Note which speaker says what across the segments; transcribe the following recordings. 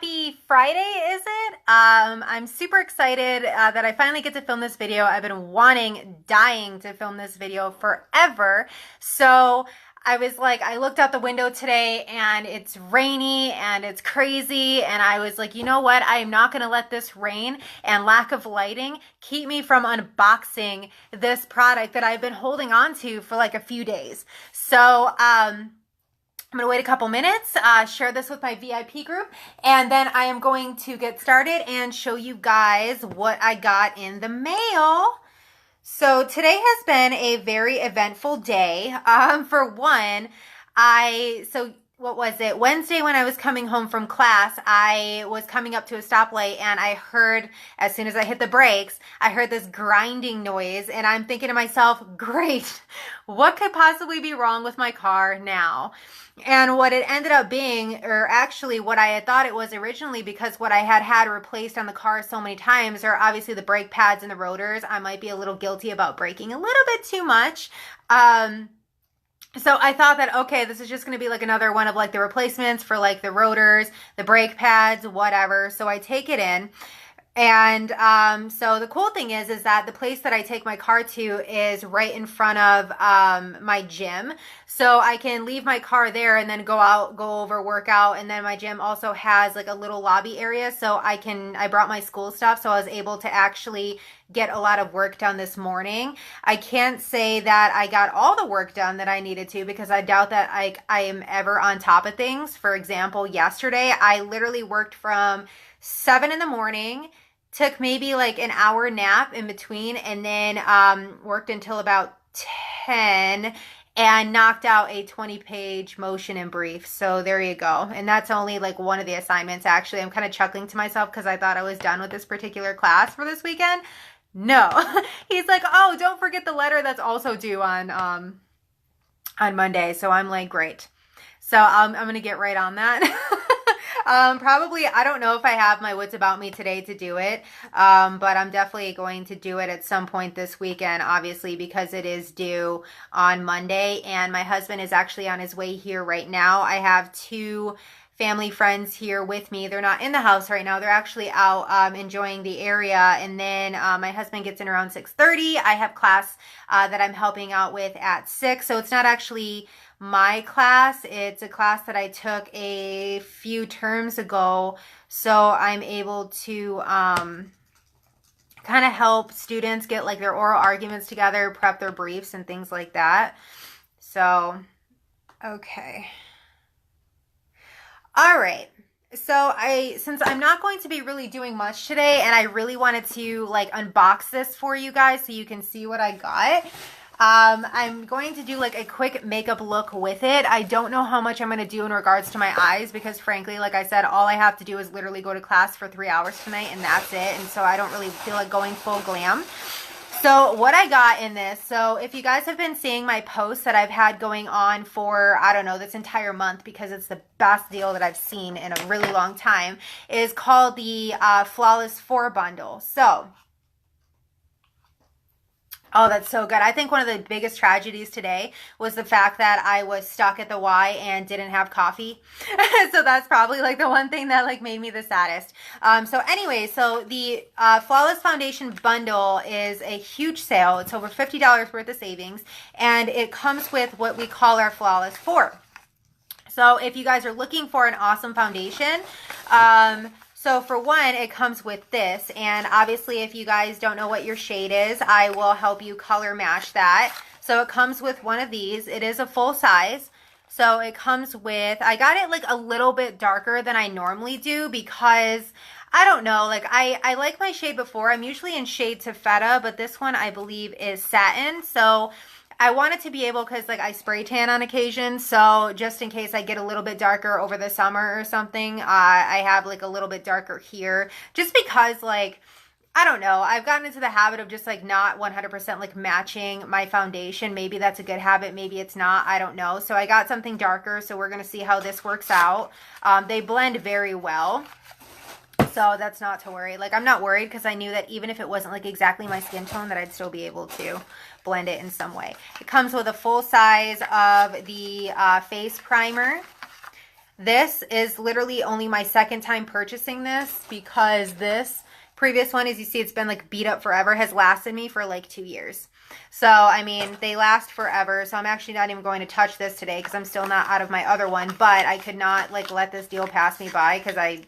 Speaker 1: Happy Friday, is it? I'm super excited that I finally get to film this video. I've been dying to film this video forever. So I was like, I looked out the window today and it's rainy and it's crazy. And I was like, you know what? I am not going to let this rain and lack of lighting keep me from unboxing this product that I've been holding on to for like a few days. So, I'm going to wait a couple minutes, share this with my VIP group, and then I am going to get started and show you guys what I got in the mail. So today has been a very eventful day. For one, what was it? Wednesday when I was coming home from class, I was coming up to a stoplight and I heard, as soon as I hit the brakes, I heard this grinding noise and I'm thinking to myself, great, what could possibly be wrong with my car now? And what it ended up being, or actually what I had thought it was originally, because what I had replaced on the car so many times are obviously the brake pads and the rotors. I might be a little guilty about braking a little bit too much. So I thought that, okay, this is just going to be like another one of like the replacements for like the rotors, the brake pads, whatever. So I take it in. And so the cool thing is that the place that I take my car to is right in front of my gym. So I can leave my car there and then go over, work out. And then my gym also has like a little lobby area. So I brought my school stuff. So I was able to actually get a lot of work done this morning. I can't say that I got all the work done that I needed to, because I doubt that I am ever on top of things. For example, yesterday, I literally worked from 7 in the morning, took maybe like an hour nap in between, and then worked until about 10 and knocked out a 20-page motion and brief. So there you go. And that's only like one of the assignments. Actually, I'm kind of chuckling to myself because I thought I was done with this particular class for this weekend. No. He's like, oh, don't forget the letter that's also due on Monday. So I'm like, great. So I'm going to get right on that. Probably, I don't know if I have my wits about me today to do it, but I'm definitely going to do it at some point this weekend, obviously, because it is due on Monday, and my husband is actually on his way here right now. I have two family friends here with me. They're not in the house right now. They're actually out enjoying the area, and then my husband gets in around 6:30. I have class that I'm helping out with at 6, so it's not actually my class. It's a class that I took a few terms ago, so I'm able to kind of help students get like their oral arguments together, prep their briefs and things like that. So, okay. All right. So since I'm not going to be really doing much today, and I really wanted to like unbox this for you guys so you can see what I got, I'm going to do like a quick makeup look with it. I don't know how much I'm going to do in regards to my eyes, because frankly, like I said, all I have to do is literally go to class for 3 hours tonight and that's it. And so I don't really feel like going full glam. So what I got in this, so if you guys have been seeing my posts that I've had going on for, I don't know, this entire month, because it's the best deal that I've seen in a really long time, is called the Flawless 4 bundle. So, oh, that's so good. I think one of the biggest tragedies today was the fact that I was stuck at the Y and didn't have coffee. So that's probably like the one thing that like made me the saddest. So anyway, so the Flawless Foundation bundle is a huge sale. It's over $50 worth of savings, and it comes with what we call our Flawless 4. So if you guys are looking for an awesome foundation, so for one, it comes with this, and obviously if you guys don't know what your shade is, I will help you color match that. So it comes with one of these. It is a full size. So it comes with, I got it like a little bit darker than I normally do, because I don't know, like I like my shade before. I'm usually in shade Taffeta, but this one I believe is satin. So I want it to be able, because like I spray tan on occasion, so just in case I get a little bit darker over the summer or something, I have like a little bit darker here, just because like, I don't know, I've gotten into the habit of just like not 100% like matching my foundation. Maybe that's a good habit, maybe it's not, I don't know. So I got something darker, so we're going to see how this works out. They blend very well. So that's not to worry. Like, I'm not worried, because I knew that even if it wasn't like exactly my skin tone, that I'd still be able to blend it in some way. It comes with a full size of the face primer. This is literally only my second time purchasing this, because this previous one, as you see, it's been like beat up forever, has lasted me for like 2 years. So, I mean, they last forever. So I'm actually not even going to touch this today because I'm still not out of my other one, but I could not like let this deal pass me by because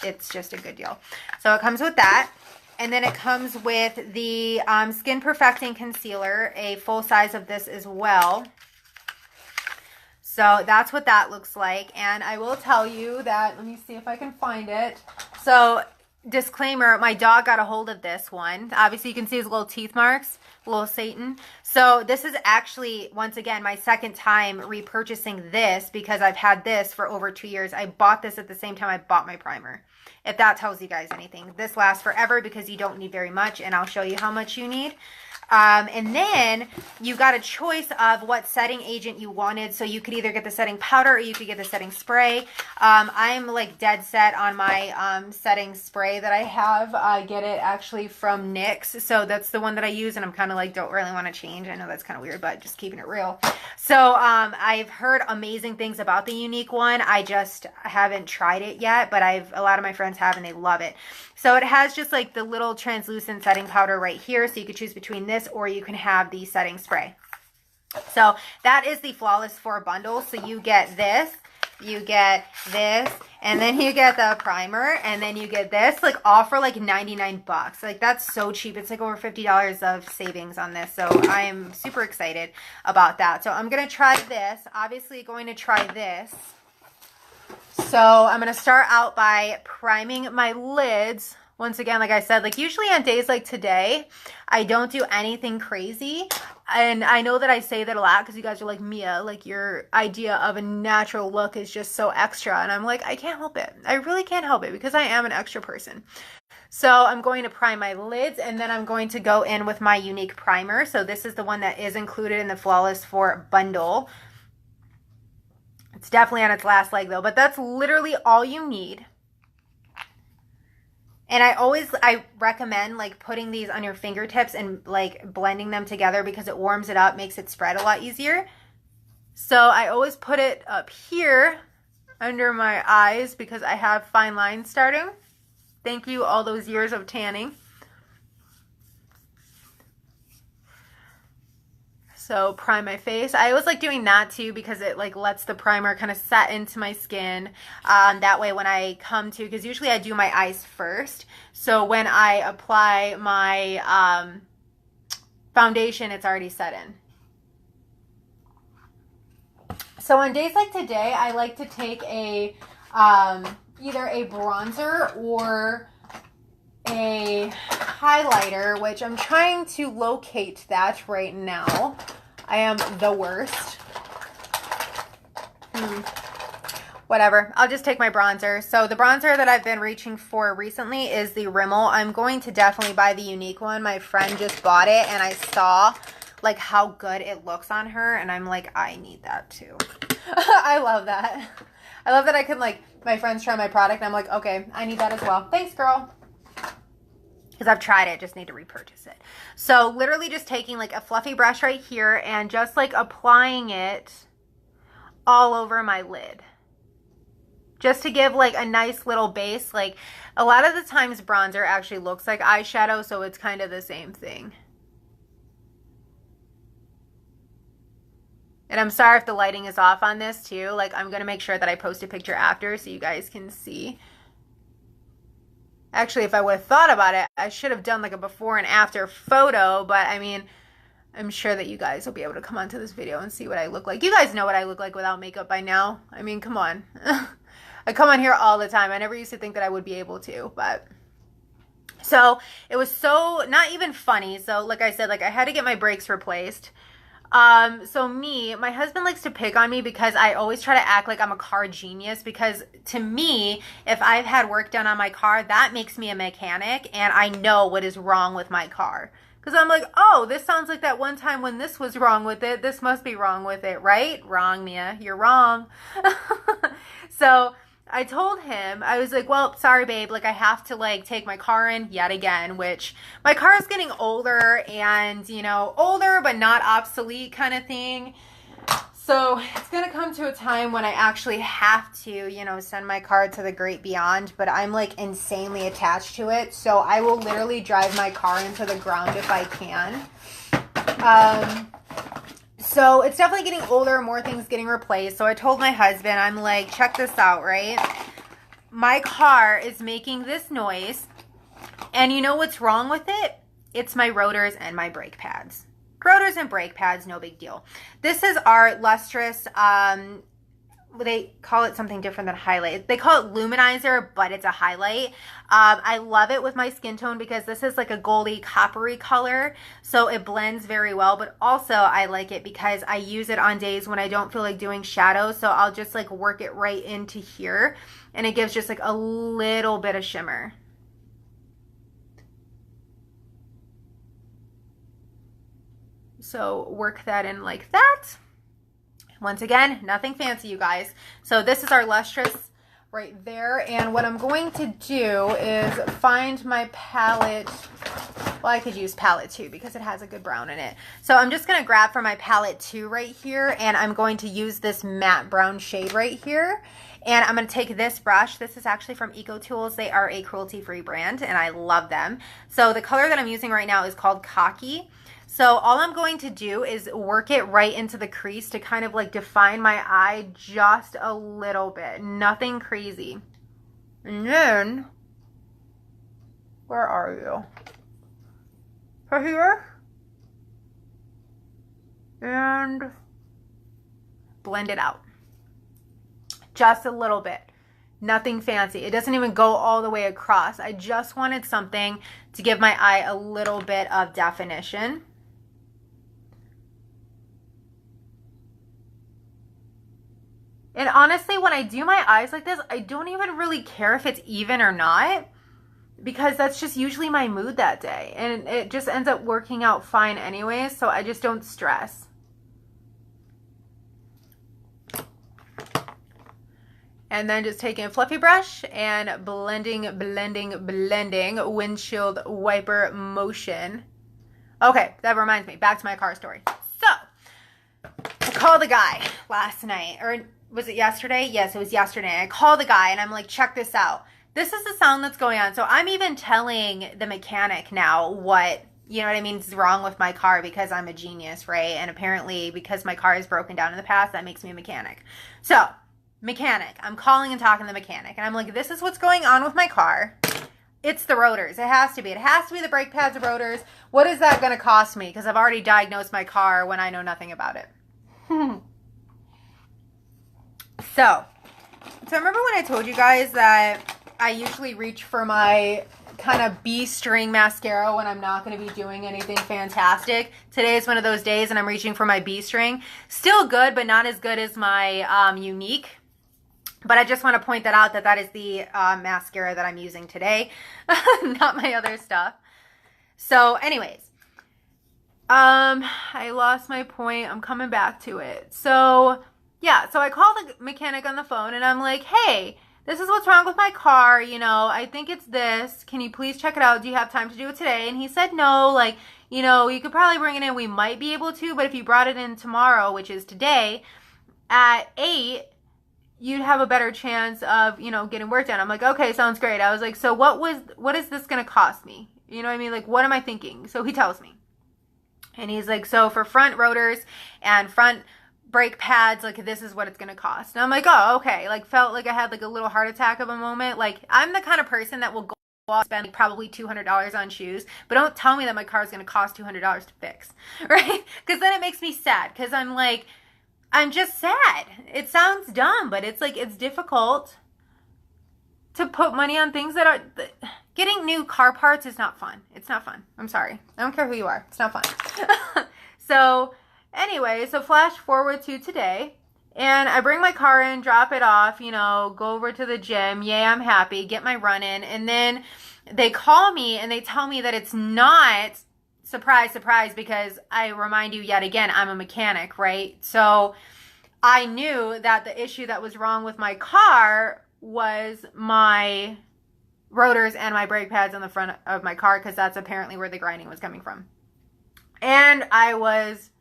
Speaker 1: it's just a good deal. So it comes with that. And then it comes with the Skin Perfecting Concealer, a full size of this as well. So that's what that looks like. And I will tell you that, let me see if I can find it. So disclaimer, my dog got a hold of this one. Obviously you can see his little teeth marks, little Satan. So this is actually, once again, my second time repurchasing this because I've had this for over 2 years. I bought this at the same time I bought my primer. If that tells you guys anything. This lasts forever because you don't need very much, and I'll show you how much you need. And then you got a choice of what setting agent you wanted. So you could either get the setting powder or you could get the setting spray. I'm like dead set on my setting spray that I have. I get it actually from NYX. So that's the one that I use, and I'm kind of like, don't really want to change. I know that's kind of weird, but just keeping it real. So I've heard amazing things about the Younique one. I just haven't tried it yet, but a lot of my friends have and they love it. So it has just like the little translucent setting powder right here. So you could choose between this or you can have the setting spray. So that is the Flawless 4 bundle. So you get this, you get this, and then you get the primer, and then you get this, like all for like 99 bucks. Like that's so cheap. It's like over $50 of savings on this. So I am super excited about that. So I'm going to try this. Obviously going to try this. So I'm going to start out by priming my lids. Once again, like I said, like usually on days like today, I don't do anything crazy. And I know that I say that a lot because you guys are like, Mia, like your idea of a natural look is just so extra. And I'm like, I can't help it. I really can't help it because I am an extra person. So I'm going to prime my lids, and then I'm going to go in with my Younique primer. So this is the one that is included in the Flawless 4 bundle. It's definitely on its last leg though, but that's literally all you need. And I recommend like putting these on your fingertips and like blending them together because it warms it up, makes it spread a lot easier. So I always put it up here under my eyes because I have fine lines starting. Thank you, all those years of tanning. So prime my face. I always like doing that too because it like lets the primer kind of set into my skin. That way when I come to, because usually I do my eyes first. So when I apply my foundation, it's already set in. So on days like today, I like to take a either a bronzer or a highlighter, which I'm trying to locate that right now. I am the worst. Whatever. I'll just take my bronzer. So the bronzer that I've been reaching for recently is the Rimmel. I'm going to definitely buy the Younique one. My friend just bought it and I saw like how good it looks on her and I'm like, I need that too. I love that. I love that I can like, my friends try my product and I'm like, okay, I need that as well. Thanks, girl. Because I've tried it, just need to repurchase it. So literally just taking like a fluffy brush right here and just like applying it all over my lid. Just to give like a nice little base. Like a lot of the times bronzer actually looks like eyeshadow, so it's kind of the same thing. And I'm sorry if the lighting is off on this too. Like I'm going to make sure that I post a picture after so you guys can see. Actually, if I would have thought about it, I should have done like a before and after photo, but I mean, I'm sure that you guys will be able to come onto this video and see what I look like. You guys know what I look like without makeup by now. I mean, come on. I come on here all the time. I never used to think that I would be able to, but so it was so not even funny. So like I said, like I had to get my brakes replaced. So my husband likes to pick on me because I always try to act like I'm a car genius, because to me, if I've had work done on my car, that makes me a mechanic and I know what is wrong with my car. Because I'm like, oh, this sounds like that one time when this was wrong with it. This must be wrong with it, right? Wrong, Mia. You're wrong. So I told him, I was like, well, sorry, babe. Like, I have to, like, take my car in yet again, which my car is getting older and, you know, older but not obsolete kind of thing. So it's going to come to a time when I actually have to, you know, send my car to the great beyond, but I'm like insanely attached to it. So I will literally drive my car into the ground if I can. So it's definitely getting older, more things getting replaced. So I told my husband, I'm like, check this out, right? My car is making this noise, and you know what's wrong with it? It's my rotors and my brake pads. Rotors and brake pads, no big deal. This is our lustrous, they call it something different than highlight. They call it luminizer, but it's a highlight. I love it with my skin tone because this is like a goldy coppery color, so it blends very well. But also I like it because I use it on days when I don't feel like doing shadows, so I'll just like work it right into here, and it gives just like a little bit of shimmer. So work that in like that. Once again, nothing fancy, you guys. So this is our lustrous right there. And what I'm going to do is find my palette. Well, I could use palette 2 because it has a good brown in it. So I'm just going to grab from my palette 2 right here, and I'm going to use this matte brown shade right here. And I'm going to take this brush. This is actually from EcoTools. They are a cruelty-free brand, and I love them. So the color that I'm using right now is called Cocky. So all I'm going to do is work it right into the crease to kind of like define my eye just a little bit. Nothing crazy. And then, where are you? Right here. And blend it out. Just a little bit. Nothing fancy. It doesn't even go all the way across. I just wanted something to give my eye a little bit of definition. And honestly, when I do my eyes like this, I don't even really care if it's even or not, because that's just usually my mood that day. And it just ends up working out fine anyways, so I just don't stress. And then just taking a fluffy brush and blending, windshield wiper motion. Okay, that reminds me, back to my car story. So, I called the guy last night, or was it yesterday? Yes, it was yesterday. I called the guy and I'm like, check this out. This is the sound that's going on. So I'm even telling the mechanic now what, you know what I mean, is wrong with my car, because I'm a genius, right? And apparently because my car is broken down in the past, that makes me a mechanic. So, mechanic. I'm calling and talking to the mechanic. And I'm like, this is what's going on with my car. It's the rotors. It has to be. It has to be the brake pads, the rotors. What is that going to cost me? Because I've already diagnosed my car when I know nothing about it. So remember when I told you guys that I usually reach for my kind of B string mascara when I'm not going to be doing anything fantastic? Today is one of those days and I'm reaching for my B string. Still good, but not as good as my Unique. But I just want to point that out, that is the mascara that I'm using today, not my other stuff. So anyways, I lost my point. I'm coming back to it. So yeah, so I called the mechanic on the phone and I'm like, hey, this is what's wrong with my car. You know, I think it's this. Can you please check it out? Do you have time to do it today? And he said, no, like, you know, you could probably bring it in. We might be able to, but if you brought it in tomorrow, which is today, at 8, you'd have a better chance of, you know, getting work done. I'm like, okay, sounds great. I was like, so what is this going to cost me? You know what I mean? Like, what am I thinking? So he tells me. And he's like, so for front rotors and front brake pads, like, this is what it's going to cost. And I'm like, oh, okay. Like, felt like I had like a little heart attack of a moment. Like, I'm the kind of person that will go out and spend like probably $200 on shoes, but don't tell me that my car is going to cost $200 to fix, right? Because then it makes me sad, because I'm like, I'm just sad. It sounds dumb, but it's like, it's difficult to put money on things that are... Getting new car parts is not fun. It's not fun. I'm sorry. I don't care who you are. It's not fun. So anyway, so flash forward to today, and I bring my car in, drop it off, you know, go over to the gym. Yay, I'm happy. Get my run in. And then they call me and they tell me that it's not... Surprise, surprise, because I remind you yet again, I'm a mechanic, right? So I knew that the issue that was wrong with my car was my rotors and my brake pads on the front of my car, because that's apparently where the grinding was coming from. And I was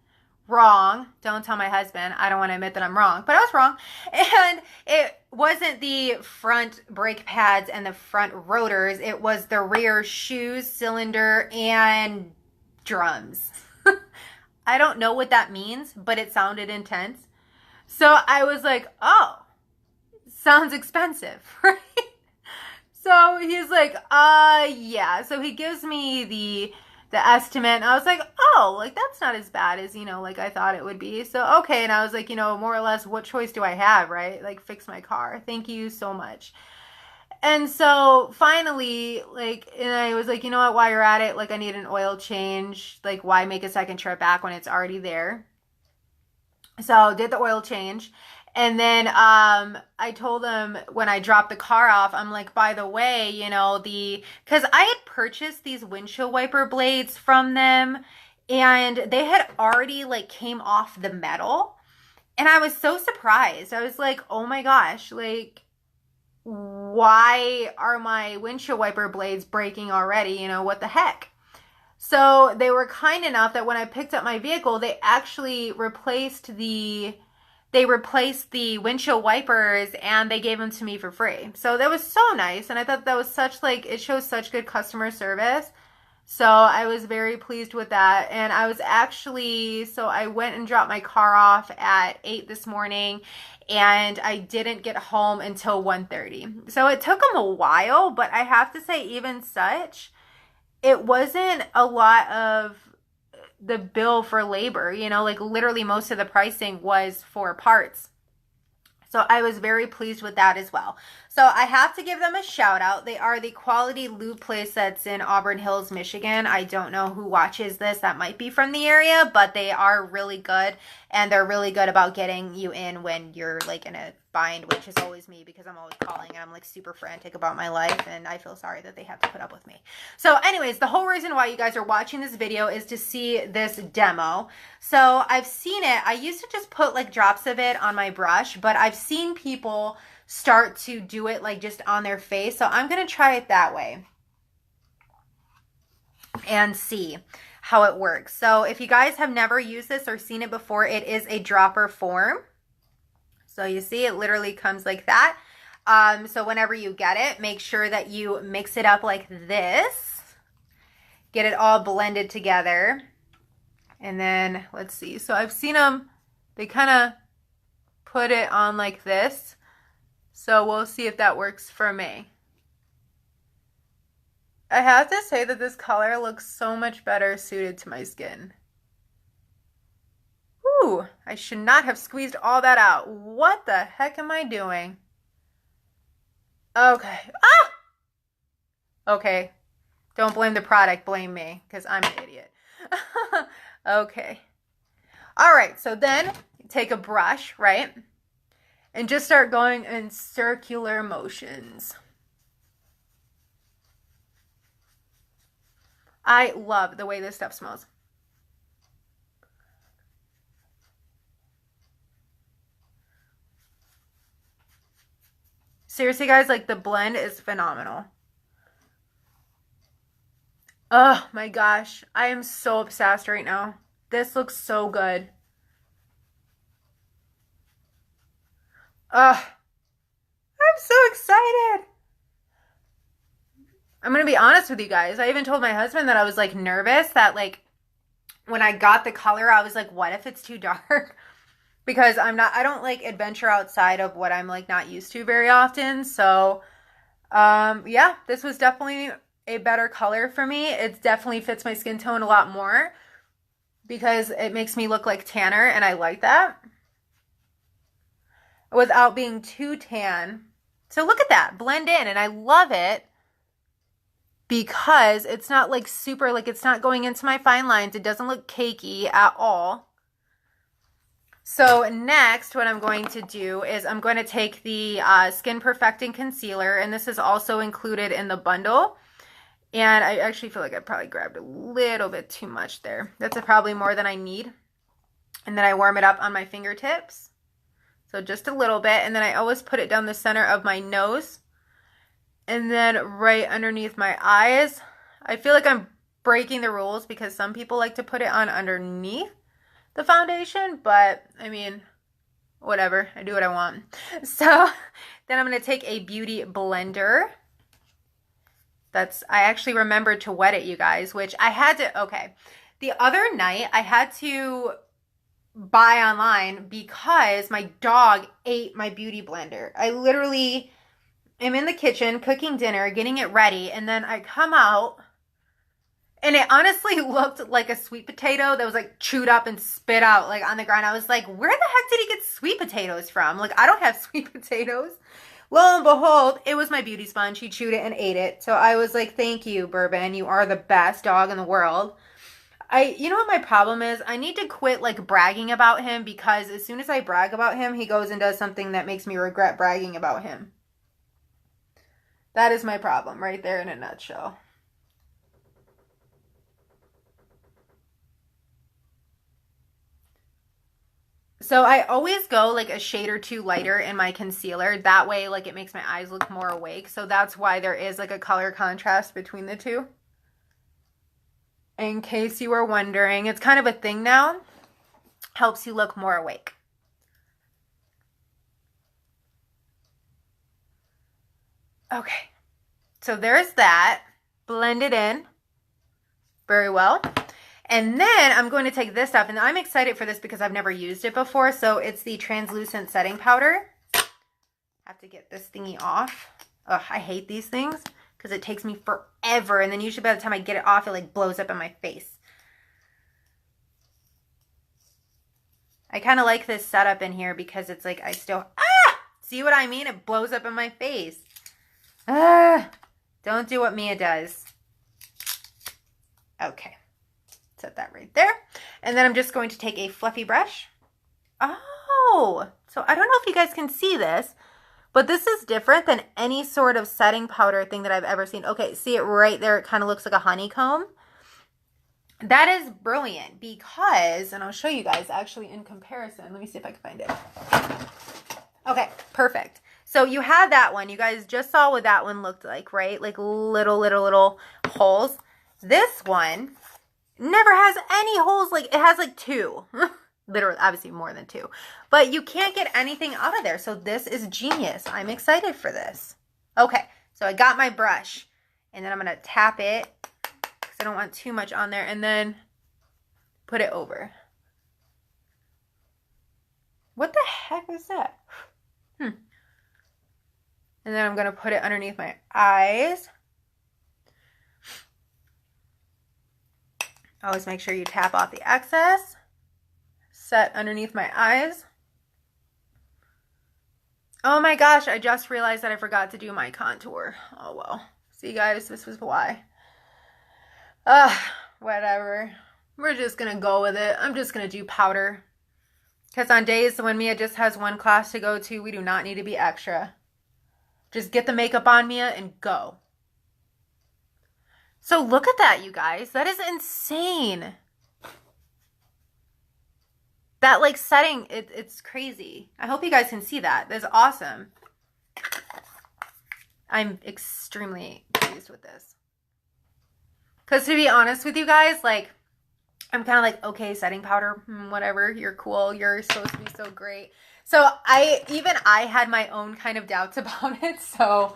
Speaker 1: wrong. Don't tell my husband. I don't want to admit that I'm wrong, but I was wrong. And it wasn't the front brake pads and the front rotors. It was the rear shoes, cylinder, and drums. I don't know what that means, but it sounded intense. So I was like, oh, sounds expensive, right? So he's like, yeah. So he gives me the estimate, and I was like, oh, like that's not as bad as, like I thought it would be. So okay, and I was like, more or less, what choice do I have, right? Like, fix my car. Thank you so much. And so finally, like, and I was like, you know what, while you're at it, like, I need an oil change. Like, why make a second trip back when it's already there? So did the oil change. And then I told him when I dropped the car off, I'm like, by the way, because I had purchased these windshield wiper blades from them, and they had already like came off the metal. And I was so surprised. I was like, oh my gosh, like, why are my windshield wiper blades breaking already? What the heck? So they were kind enough that when I picked up my vehicle, they actually replaced the windshield wipers, and they gave them to me for free. So that was so nice. And I thought that was such, like, it shows such good customer service. So I was very pleased with that. And I was actually, so I went and dropped my car off at 8 this morning, and I didn't get home until 1:30. So it took them a while, but I have to say, even such, it wasn't a lot of the bill for labor, like literally most of the pricing was for parts. So I was very pleased with that as well. So I have to give them a shout out. They are the Quality Lube place that's in Auburn Hills, Michigan. I don't know who watches this. That might be from the area, but they are really good, and they're really good about getting you in when you're like in a bind, which is always me, because I'm always calling and I'm like super frantic about my life, and I feel sorry that they have to put up with me. So anyways, the whole reason why you guys are watching this video is to see this demo. So I've seen it. I used to just put like drops of it on my brush, but I've seen people start to do it like just on their face. So I'm going to try it that way and see how it works. So if you guys have never used this or seen it before, it is a dropper form. So you see, it literally comes like that. So whenever you get it, make sure that you mix it up like this. Get it all blended together. And then, let's see. So I've seen them, they kind of put it on like this. So we'll see if that works for me. I have to say that this color looks so much better suited to my skin. Ooh, I should not have squeezed all that out. What the heck am I doing? Okay. Ah! Okay. Don't blame the product, blame me, because I'm an idiot. Okay. All right, so then take a brush, right? And just start going in circular motions. I love the way this stuff smells. Seriously, guys, like the blend is phenomenal. Oh my gosh, I am so obsessed right now. This looks so good. I'm so excited. I'm gonna be honest with you guys. I even told my husband that I was like nervous that like when I got the color, I was like, what if it's too dark? Because I don't like adventure outside of what I'm like not used to very often. So yeah, this was definitely a better color for me. It definitely fits my skin tone a lot more because it makes me look like tanner, and I like that without being too tan. So look at that, blend in, and I love it because it's not like super, like it's not going into my fine lines. It doesn't look cakey at all. So next, what I'm going to do is I'm going to take the Skin Perfecting Concealer, and this is also included in the bundle. And I actually feel like I probably grabbed a little bit too much there. That's probably more than I need. And then I warm it up on my fingertips. So just a little bit. And then I always put it down the center of my nose. And then right underneath my eyes. I feel like I'm breaking the rules because some people like to put it on underneath. the foundation, but I mean, whatever. I do what I want. So then I'm going to take a beauty blender. I actually remembered to wet it, you guys, which I had to, okay. The other night I had to buy online because my dog ate my beauty blender. I literally am in the kitchen cooking dinner, getting it ready, and then I come out and it honestly looked like a sweet potato that was like chewed up and spit out like on the ground. I was like, where the heck did he get sweet potatoes from? Like, I don't have sweet potatoes. Lo and behold, it was my beauty sponge. He chewed it and ate it. So I was like, thank you, Bourbon. You are the best dog in the world. You know what my problem is? I need to quit like bragging about him, because as soon as I brag about him, he goes and does something that makes me regret bragging about him. That is my problem right there in a nutshell. So I always go like a shade or two lighter in my concealer. That way, like, it makes my eyes look more awake. So that's why there is like a color contrast between the two. In case you were wondering, it's kind of a thing now. Helps you look more awake. Okay, so there's that. Blend it in very well. And then I'm going to take this stuff, and I'm excited for this because I've never used it before. So it's the translucent setting powder. I have to get this thingy off. Ugh, I hate these things because it takes me forever. And then usually by the time I get it off, it like blows up in my face. I kind of like this setup in here because it's like I still, see what I mean? It blows up in my face. Don't do what Mia does. Okay. Set that right there. And then I'm just going to take a fluffy brush. Oh, so I don't know if you guys can see this, but this is different than any sort of setting powder thing that I've ever seen. Okay, see it right there? It kind of looks like a honeycomb. That is brilliant because, and I'll show you guys actually in comparison. Let me see if I can find it. Okay, perfect. So you had that one. You guys just saw what that one looked like, right? Like little holes. This one never has any holes. Like, it has like 2. Literally, obviously more than 2. But you can't get anything out of there. So this is genius. I'm excited for this. Okay, so I got my brush. And then I'm going to tap it because I don't want too much on there. And then put it over. What the heck is that? And then I'm going to put it underneath my eyes. Always make sure you tap off the excess. Set underneath my eyes. Oh my gosh, I just realized that I forgot to do my contour. Oh well. See guys, this was why. Whatever. We're just going to go with it. I'm just going to do powder. Because on days when Mia just has one class to go to, we do not need to be extra. Just get the makeup on Mia and go. So look at that, you guys. That is insane. That like setting, it's crazy. I hope you guys can see that. That's awesome. I'm extremely pleased with this. Because to be honest with you guys, like, I'm kind of like, okay, setting powder, whatever. You're cool. You're supposed to be so great. So I had my own kind of doubts about it. So,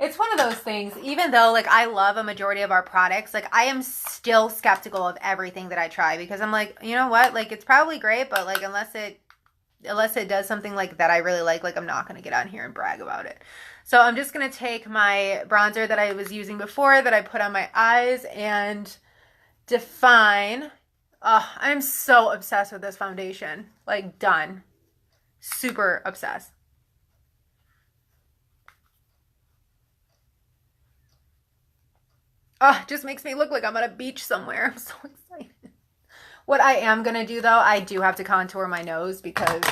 Speaker 1: it's one of those things, even though like I love a majority of our products, like I am still skeptical of everything that I try because I'm like, you know what? Like it's probably great, but like unless it does something like that I really like I'm not going to get on here and brag about it. So I'm just going to take my bronzer that I was using before that I put on my eyes and define. I'm so obsessed with this foundation. Like done. Super obsessed. Just makes me look like I'm at a beach somewhere. I'm so excited. What I am going to do, though, I do have to contour my nose because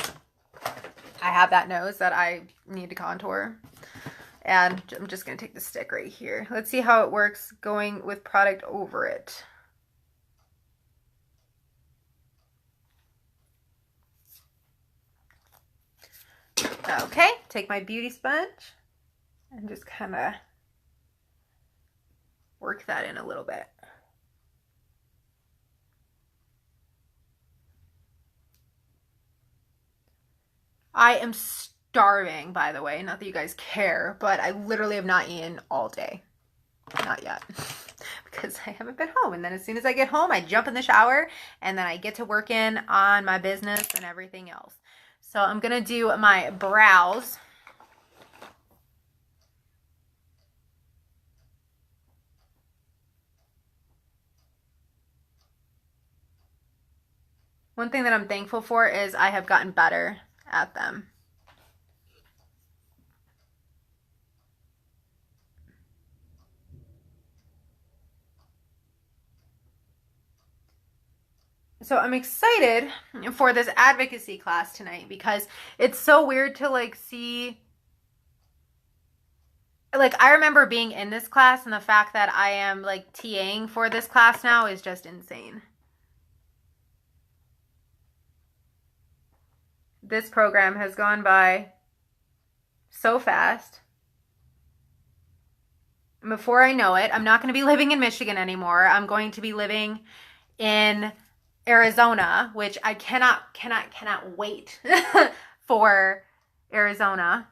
Speaker 1: I have that nose that I need to contour. And I'm just going to take the stick right here. Let's see how it works going with product over it. Okay, take my beauty sponge and just kind of work that in a little bit. I am starving, by the way. Not that you guys care, but I literally have not eaten all day. Not yet. Because I haven't been home. And then as soon as I get home, I jump in the shower and then I get to work in on my business and everything else. So I'm going to do my brows. One thing that I'm thankful for is I have gotten better at them. So I'm excited for this advocacy class tonight because it's so weird to like see, like I remember being in this class and the fact that I am like TAing for this class now is just insane. This program has gone by so fast. Before I know it, I'm not going to be living in Michigan anymore. I'm going to be living in Arizona, which I cannot wait for Arizona.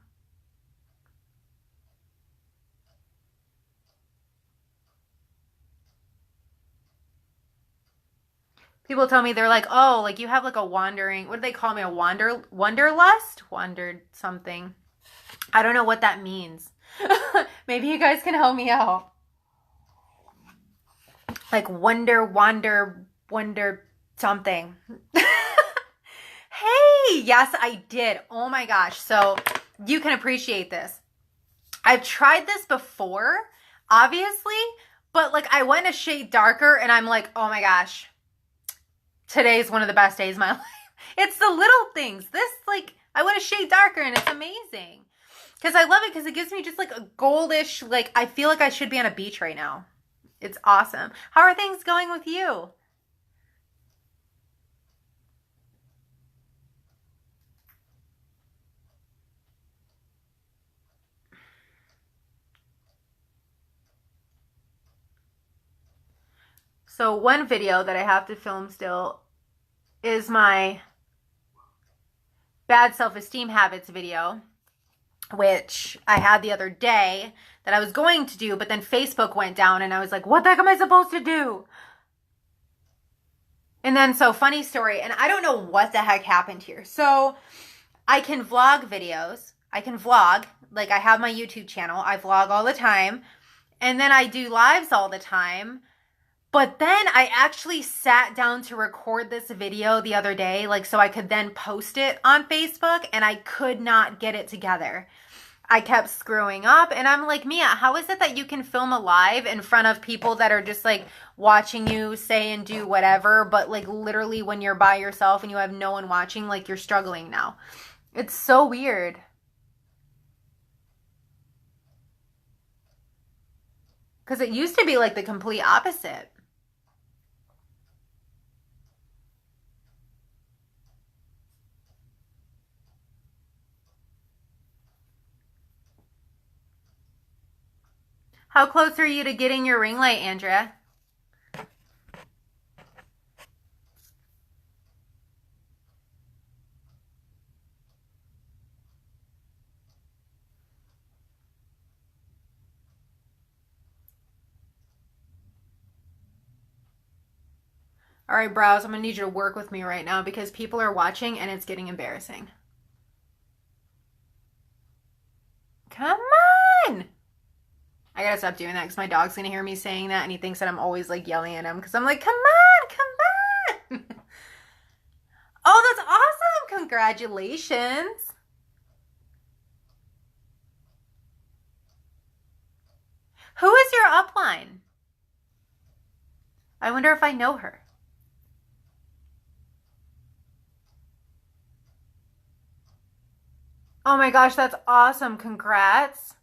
Speaker 1: People tell me, they're like, oh, like you have like a wandering, what do they call me? A wanderlust? Wandered something. I don't know what that means. Maybe you guys can help me out. Like wander something. Hey, yes, I did. Oh my gosh. So you can appreciate this. I've tried this before, obviously, but like I went a shade darker and I'm like, oh my gosh, today's one of the best days of my life. It's the little things. This, like, I went a shade darker and it's amazing. Because I love it because it gives me just like a goldish, like, I feel like I should be on a beach right now. It's awesome. How are things going with you? So one video that I have to film still is my bad self-esteem habits video, which I had the other day that I was going to do, but then Facebook went down and I was like, what the heck am I supposed to do? And then, so funny story, and I don't know what the heck happened here. So I can vlog videos. I can vlog, like I have my YouTube channel. I vlog all the time. And then I do lives all the time. But then I actually sat down to record this video the other day, like so I could then post it on Facebook, and I could not get it together. I kept screwing up, and I'm like, Mia, how is it that you can film a live in front of people that are just like watching you say and do whatever, but like literally when you're by yourself and you have no one watching, like you're struggling now? It's so weird. Because it used to be like the complete opposite. How close are you to getting your ring light, Andrea? All right, brows, I'm going to need you to work with me right now because people are watching and it's getting embarrassing. Come on. I gotta stop doing that because my dog's gonna hear me saying that and he thinks that I'm always like yelling at him because I'm like, come on, come on. Oh, that's awesome. Congratulations. Who is your upline? I wonder if I know her. Oh my gosh, that's awesome. Congrats.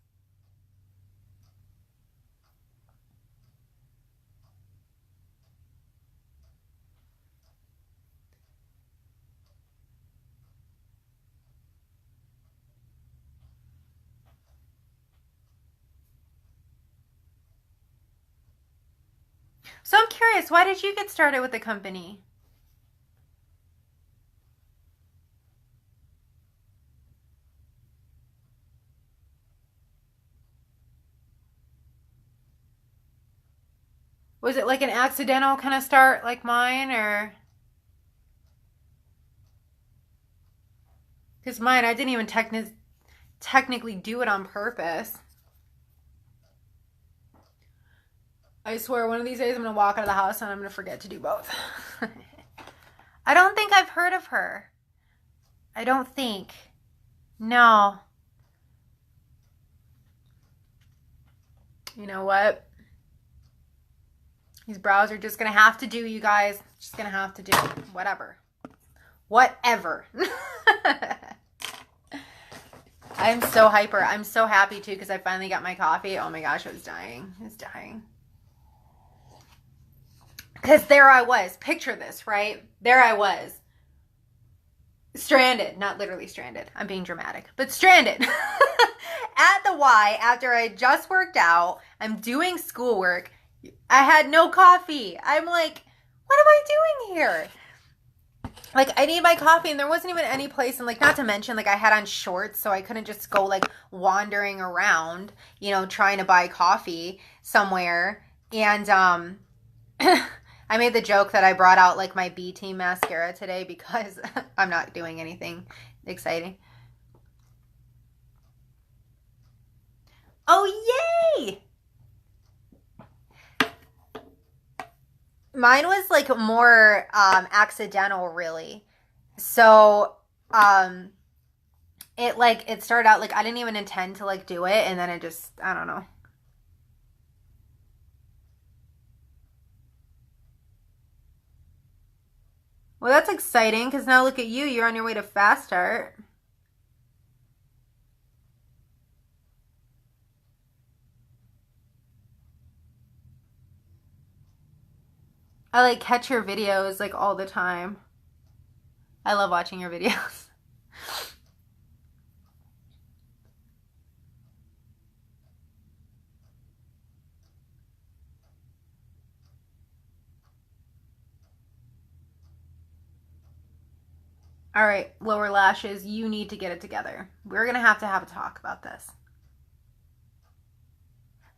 Speaker 1: So I'm curious, why did you get started with the company? Was it like an accidental kind of start like mine, or? Because mine, I didn't even technically do it on purpose. I swear one of these days I'm going to walk out of the house and I'm going to forget to do both. I don't think I've heard of her. I don't think. No. You know what? These brows are just going to have to do, you guys. Just going to have to do. Whatever. Whatever. I'm so hyper. I'm so happy too because I finally got my coffee. Oh my gosh, I was dying. I was dying. Because there I was. Picture this, right? There I was. Stranded. Not literally stranded. I'm being dramatic. But stranded. At the Y after I just worked out. I'm doing schoolwork. I had no coffee. I'm like, what am I doing here? Like, I need my coffee, and there wasn't even any place, and like, not to mention, like, I had on shorts, so I couldn't just go like wandering around, you know, trying to buy coffee somewhere. And I made the joke that I brought out like my B Team mascara today because I'm not doing anything exciting. Oh, yay! Mine was like more accidental, really. So it started out like I didn't even intend to like do it, and then it just, I don't know. Well, that's exciting because now look at you. You're on your way to fast start. I like catch your videos like all the time. I love watching your videos. All right, lower lashes, you need to get it together. We're going to have a talk about this.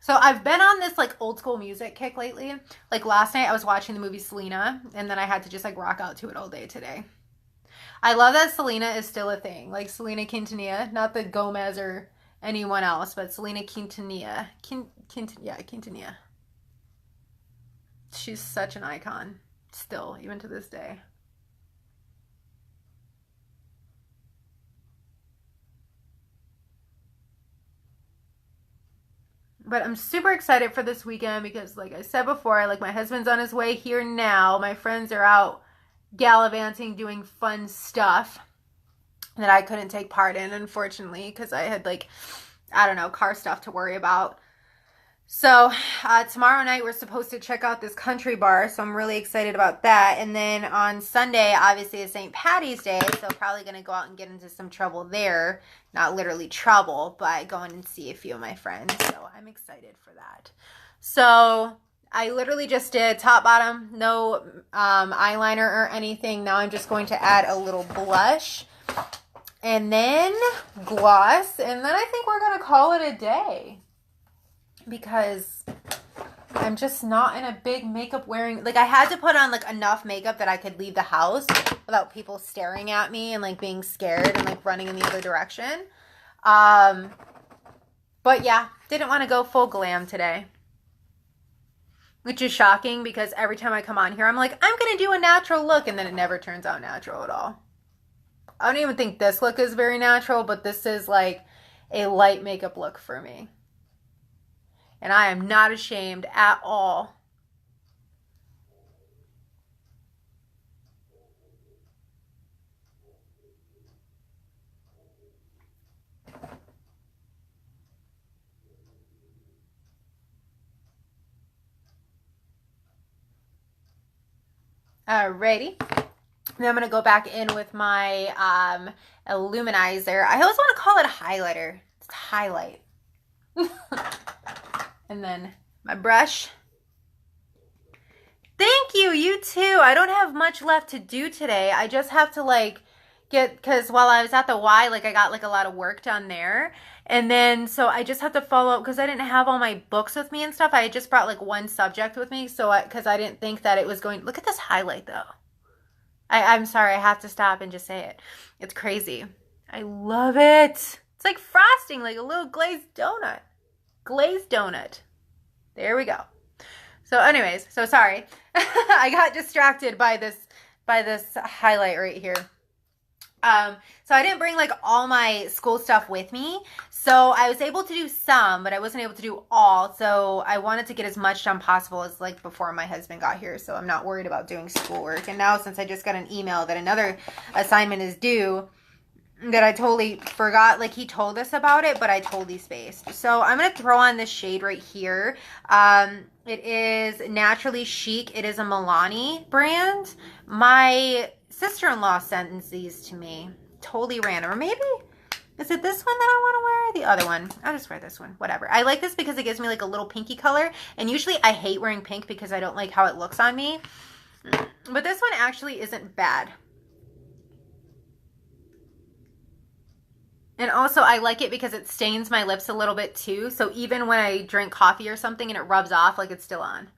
Speaker 1: So I've been on this like old school music kick lately. Like last night I was watching the movie Selena, and then I had to just like rock out to it all day today. I love that Selena is still a thing. Like Selena Quintanilla, not the Gomez or anyone else, but Selena Quintanilla. Quintanilla. She's such an icon still, even to this day. But I'm super excited for this weekend because, like I said before, like my husband's on his way here now. My friends are out gallivanting, doing fun stuff that I couldn't take part in, unfortunately, because I had like, I don't know, car stuff to worry about. So tomorrow night we're supposed to check out this country bar, so I'm really excited about that. And then on Sunday, obviously it's St. Patty's Day, so probably going to go out and get into some trouble there. Not literally trouble, but going and see a few of my friends. So I'm excited for that. So I literally just did top, bottom, no eyeliner or anything. Now I'm just going to add a little blush and then gloss. And then I think we're going to call it a day, because I'm just not in a big makeup wearing, like I had to put on like enough makeup that I could leave the house without people staring at me and like being scared and like running in the other direction. But yeah, didn't want to go full glam today, which is shocking because every time I come on here, I'm like, I'm going to do a natural look, and then it never turns out natural at all. I don't even think this look is very natural, but this is like a light makeup look for me. And I am not ashamed at all. Alrighty. Then I'm going to go back in with my illuminizer. I always want to call it a highlighter. It's highlight. And then my brush. Thank you, you too. I don't have much left to do today. I just have to like because while I was at the Y, like I got like a lot of work done there. And then, so I just have to follow up because I didn't have all my books with me and stuff. I just brought like one subject with me. So because I didn't think that it was going, look at this highlight though. I'm sorry, I have to stop and just say it. It's crazy. I love it. It's like frosting, like a little glazed donut. Glazed donut. There we go. So anyways, so sorry. I got distracted by this highlight right here. So I didn't bring like all my school stuff with me. So I was able to do some, but I wasn't able to do all. So I wanted to get as much done possible as like before my husband got here. So I'm not worried about doing schoolwork. And now since I just got an email that another assignment is due, that I totally forgot, like he told us about it, but I totally spaced. So I'm going to throw on this shade right here. It is Naturally Chic. It is a Milani brand. My sister-in-law sent these to me. Totally random. Or maybe, is it this one that I want to wear? The other one. I'll just wear this one. Whatever. I like this because it gives me like a little pinky color. And usually I hate wearing pink because I don't like how it looks on me. But this one actually isn't bad. And also I like it because it stains my lips a little bit too. So even when I drink coffee or something and it rubs off, like it's still on.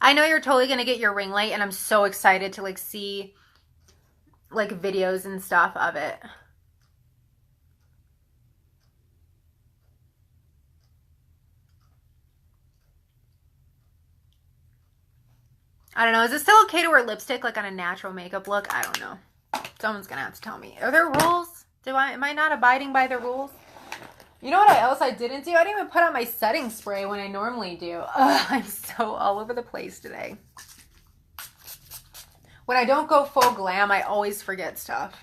Speaker 1: I know you're totally going to get your ring light and I'm so excited to like see like videos and stuff of it. I don't know. Is it still okay to wear lipstick like on a natural makeup look? I don't know. Someone's going to have to tell me. Are there rules? Am I not abiding by the rules? You know what else I didn't do? I didn't even put on my setting spray when I normally do. Ugh, I'm so all over the place today. When I don't go full glam, I always forget stuff.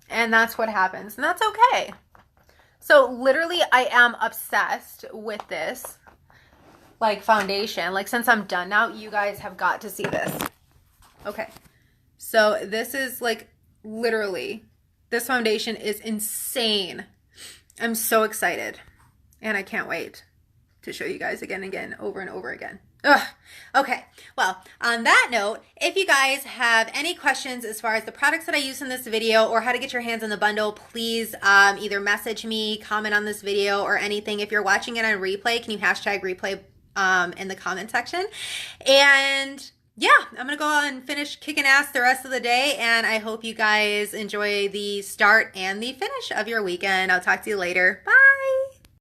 Speaker 1: And that's what happens. And that's okay. So literally, I am obsessed with this. Like foundation. Like since I'm done now, you guys have got to see this. Okay. So this is like literally, this foundation is insane. I'm so excited. And I can't wait to show you guys again, over and over again. Ugh. Okay, well, on that note, if you guys have any questions as far as the products that I use in this video or how to get your hands on the bundle, please either message me, comment on this video or anything. If you're watching it on replay, can you hashtag replay in the comment section? And yeah, I'm going to go and finish kicking ass the rest of the day. And I hope you guys enjoy the start and the finish of your weekend. I'll talk to you later. Bye.